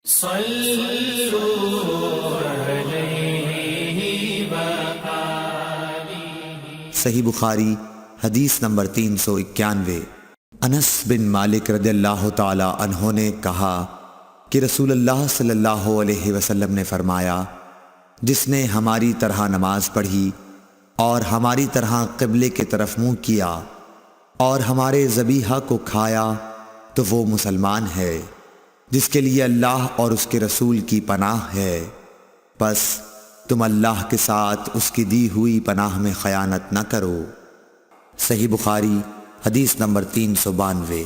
صحیح بخاری حدیث نمبر 391۔ انس بن مالک رضی اللہ تعالی عنہ نے کہا کہ رسول اللہ صلی اللہ علیہ وسلم نے فرمایا، جس نے ہماری طرح نماز پڑھی اور ہماری طرح قبلے کی طرف منہ کیا اور ہمارے ذبیحہ کو کھایا تو وہ مسلمان ہے، جس کے لیے اللہ اور اس کے رسول کی پناہ ہے، پس تم اللہ کے ساتھ اس کی دی ہوئی پناہ میں خیانت نہ کرو۔ صحیح بخاری حدیث نمبر 392۔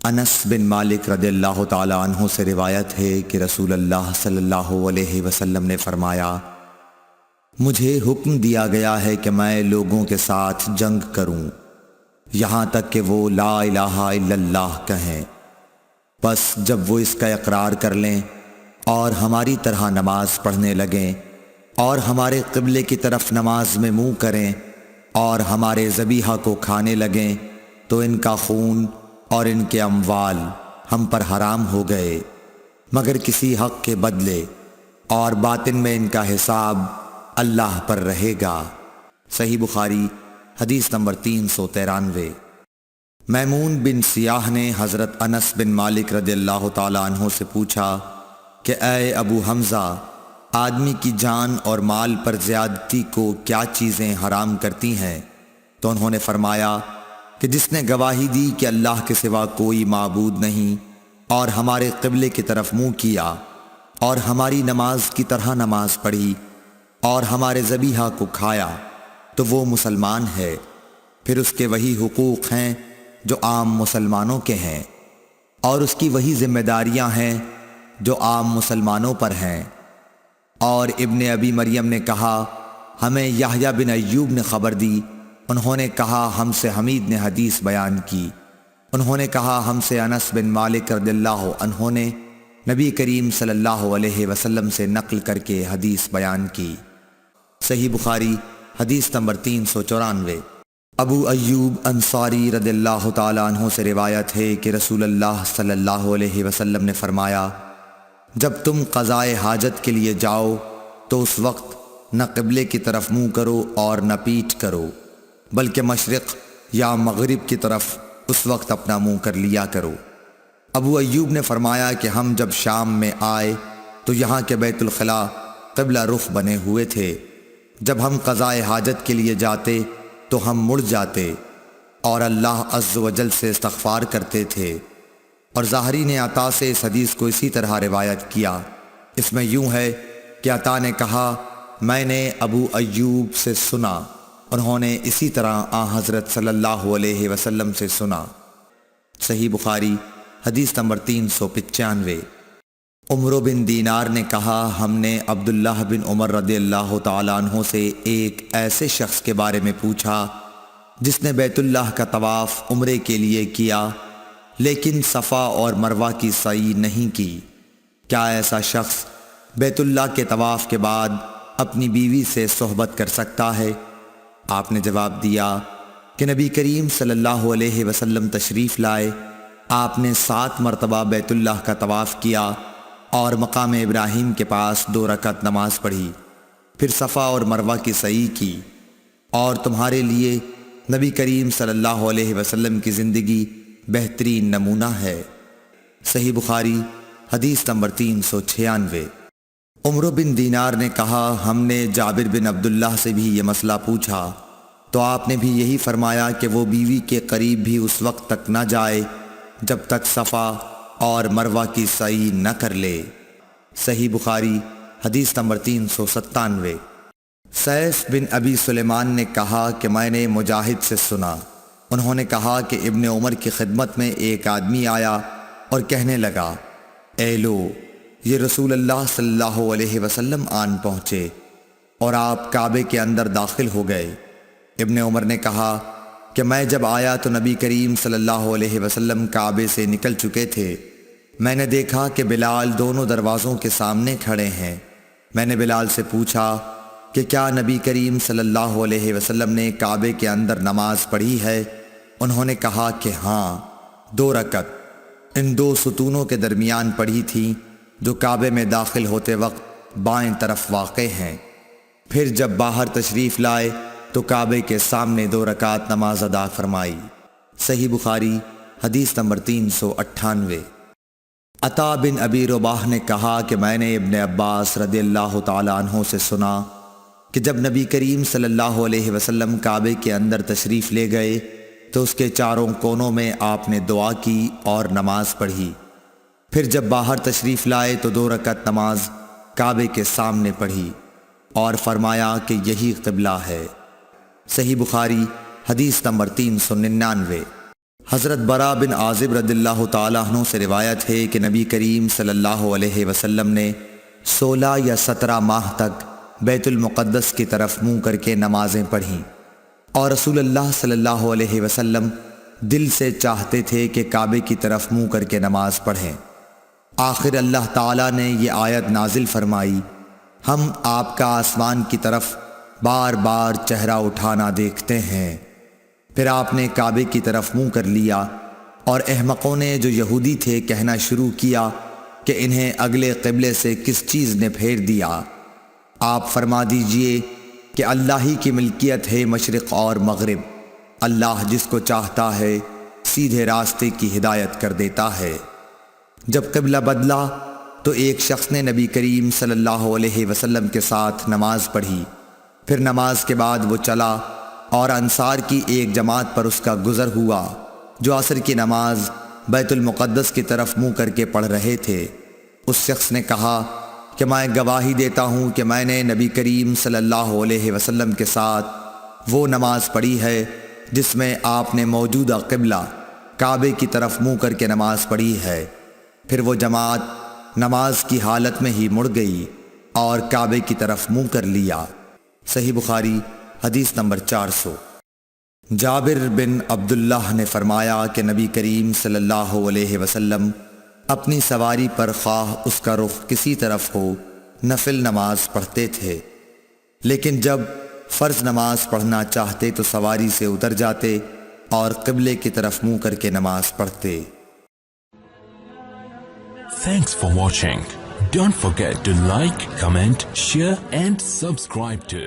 انس بن مالک رضی اللہ تعالی عنہ سے روایت ہے کہ رسول اللہ صلی اللہ علیہ وسلم نے فرمایا، مجھے حکم دیا گیا ہے کہ میں لوگوں کے ساتھ جنگ کروں یہاں تک کہ وہ لا الہ الا اللہ کہیں، پس جب وہ اس کا اقرار کر لیں اور ہماری طرح نماز پڑھنے لگیں اور ہمارے قبلے کی طرف نماز میں منہ کریں اور ہمارے ذبیحہ کو کھانے لگیں تو ان کا خون اور ان کے اموال ہم پر حرام ہو گئے، مگر کسی حق کے بدلے، اور باطن میں ان کا حساب اللہ پر رہے گا۔ صحیح بخاری حدیث نمبر 393۔ میمون بن سیاح نے حضرت انس بن مالک رضی اللہ تعالی عنہ سے پوچھا کہ اے ابو حمزہ، آدمی کی جان اور مال پر زیادتی کو کیا چیزیں حرام کرتی ہیں؟ تو انہوں نے فرمایا کہ جس نے گواہی دی کہ اللہ کے سوا کوئی معبود نہیں اور ہمارے قبلے کی طرف منہ کیا اور ہماری نماز کی طرح نماز پڑھی اور ہمارے ذبیحہ کو کھایا تو وہ مسلمان ہے، پھر اس کے وہی حقوق ہیں جو عام مسلمانوں کے ہیں، اور اس کی وہی ذمہ داریاں ہیں جو عام مسلمانوں پر ہیں۔ اور ابن ابی مریم نے کہا، ہمیں یحییٰ بن ایوب نے خبر دی، انہوں نے کہا ہم سے حمید نے حدیث بیان کی، انہوں نے کہا ہم سے انس بن مالک رضی اللہ عنہ نے نبی کریم صلی اللہ علیہ وسلم سے نقل کر کے حدیث بیان کی۔ صحیح بخاری حدیث نمبر 394۔ ابو ایوب انصاری رضی اللہ تعالی عنہ سے روایت ہے کہ رسول اللہ صلی اللہ علیہ وسلم نے فرمایا، جب تم قضائے حاجت کے لیے جاؤ تو اس وقت نہ قبلے کی طرف منہ کرو اور نہ پیٹھ کرو، بلکہ مشرق یا مغرب کی طرف اس وقت اپنا منہ کر لیا کرو۔ ابو ایوب نے فرمایا کہ ہم جب شام میں آئے تو یہاں کے بیت الخلاء قبلہ رخ بنے ہوئے تھے، جب ہم قضائے حاجت کے لیے جاتے تو ہم مڑ جاتے اور اللہ عز و جل سے استغفار کرتے تھے۔ اور ظاہری نے عطا سے اس حدیث کو اسی طرح روایت کیا۔ اس میں یوں ہے کہ عطا نے کہا، میں نے ابو ایوب سے سنا، انہوں نے اسی طرح حضرت صلی اللہ علیہ وسلم سے سنا۔ صحیح بخاری حدیث نمبر 395۔ عمرو بن دینار نے کہا، ہم نے عبداللہ بن عمر رضی اللہ تعالی عنہ سے ایک ایسے شخص کے بارے میں پوچھا جس نے بیت اللہ کا طواف عمرے کے لیے کیا لیکن صفا اور مروہ کی سعی نہیں کی، کیا ایسا شخص بیت اللہ کے طواف کے بعد اپنی بیوی سے صحبت کر سکتا ہے؟ آپ نے جواب دیا کہ نبی کریم صلی اللہ علیہ وسلم تشریف لائے، آپ نے 7 مرتبہ بیت اللہ کا طواف کیا اور مقام ابراہیم کے پاس 2 رکعت نماز پڑھی، پھر صفا اور مروہ کی سعی کی، اور تمہارے لیے نبی کریم صلی اللہ علیہ وسلم کی زندگی بہترین نمونہ ہے۔ صحیح بخاری حدیث نمبر 396۔ عمرو بن دینار نے کہا، ہم نے جابر بن عبداللہ سے بھی یہ مسئلہ پوچھا تو آپ نے بھی یہی فرمایا کہ وہ بیوی کے قریب بھی اس وقت تک نہ جائے جب تک صفا اور مروہ کی سعی نہ کر لے۔ صحیح بخاری حدیث نمبر 397۔ سیف بن ابی سلیمان نے کہا کہ میں نے مجاہد سے سنا، انہوں نے کہا کہ ابن عمر کی خدمت میں ایک آدمی آیا اور کہنے لگا، اے لو، یہ رسول اللہ صلی اللہ علیہ وسلم آن پہنچے اور آپ کعبے کے اندر داخل ہو گئے۔ ابن عمر نے کہا کہ میں جب آیا تو نبی کریم صلی اللہ علیہ وسلم کعبے سے نکل چکے تھے، میں نے دیکھا کہ بلال دونوں دروازوں کے سامنے کھڑے ہیں۔ میں نے بلال سے پوچھا کہ کیا نبی کریم صلی اللہ علیہ وسلم نے کعبے کے اندر نماز پڑھی ہے؟ انہوں نے کہا کہ ہاں، 2 رکعت ان 2 ستونوں کے درمیان پڑھی تھی جو کعبے میں داخل ہوتے وقت بائیں طرف واقع ہیں۔ پھر جب باہر تشریف لائے تو کعبے کے سامنے 2 رکعت نماز ادا فرمائی۔ صحیح بخاری حدیث نمبر 398۔ عطا بن ابی رباح نے کہا کہ میں نے ابن عباس رضی اللہ تعالی عنہ سے سنا کہ جب نبی کریم صلی اللہ علیہ وسلم کعبے کے اندر تشریف لے گئے تو اس کے چاروں کونوں میں آپ نے دعا کی اور نماز پڑھی۔ پھر جب باہر تشریف لائے تو 2 رکعت نماز کعبے کے سامنے پڑھی اور فرمایا کہ یہی قبلہ ہے۔ صحیح بخاری حدیث نمبر 399۔ حضرت برا بن عازب رضی اللہ تعالیٰ عنہ سے روایت ہے کہ نبی کریم صلی اللہ علیہ وسلم نے 16 یا 17 ماہ تک بیت المقدس کی طرف منہ کر کے نمازیں پڑھیں، اور رسول اللہ صلی اللہ علیہ وسلم دل سے چاہتے تھے کہ کعبے کی طرف منہ کر کے نماز پڑھیں۔ آخر اللہ تعالیٰ نے یہ آیت نازل فرمائی، ہم آپ کا آسمان کی طرف بار بار چہرہ اٹھانا دیکھتے ہیں۔ پھر آپ نے کعبے کی طرف منہ کر لیا، اور احمقوں نے جو یہودی تھے کہنا شروع کیا کہ انہیں اگلے قبلے سے کس چیز نے پھیر دیا۔ آپ فرما دیجئے کہ اللہ ہی کی ملکیت ہے مشرق اور مغرب، اللہ جس کو چاہتا ہے سیدھے راستے کی ہدایت کر دیتا ہے۔ جب قبلہ بدلا تو ایک شخص نے نبی کریم صلی اللہ علیہ وسلم کے ساتھ نماز پڑھی، پھر نماز کے بعد وہ چلا اور انصار کی ایک جماعت پر اس کا گزر ہوا جو عصر کی نماز بیت المقدس کی طرف منہ کر کے پڑھ رہے تھے۔ اس شخص نے کہا کہ میں گواہی دیتا ہوں کہ میں نے نبی کریم صلی اللہ علیہ وسلم کے ساتھ وہ نماز پڑھی ہے جس میں آپ نے موجودہ قبلہ کعبے کی طرف منہ کر کے نماز پڑھی ہے۔ پھر وہ جماعت نماز کی حالت میں ہی مڑ گئی اور کعبے کی طرف منہ کر لیا۔ صحیح بخاری حدیث نمبر 400۔ جابر بن عبداللہ نے فرمایا کہ نبی کریم صلی اللہ علیہ وسلم اپنی سواری پر خواہ اس کا رخ کسی طرف ہو نفل نماز پڑھتے تھے، لیکن جب فرض نماز پڑھنا چاہتے تو سواری سے اتر جاتے اور قبلے کی طرف منہ کر کے نماز پڑھتے۔ Thanks for watching. Don't forget to like, comment, share and subscribe to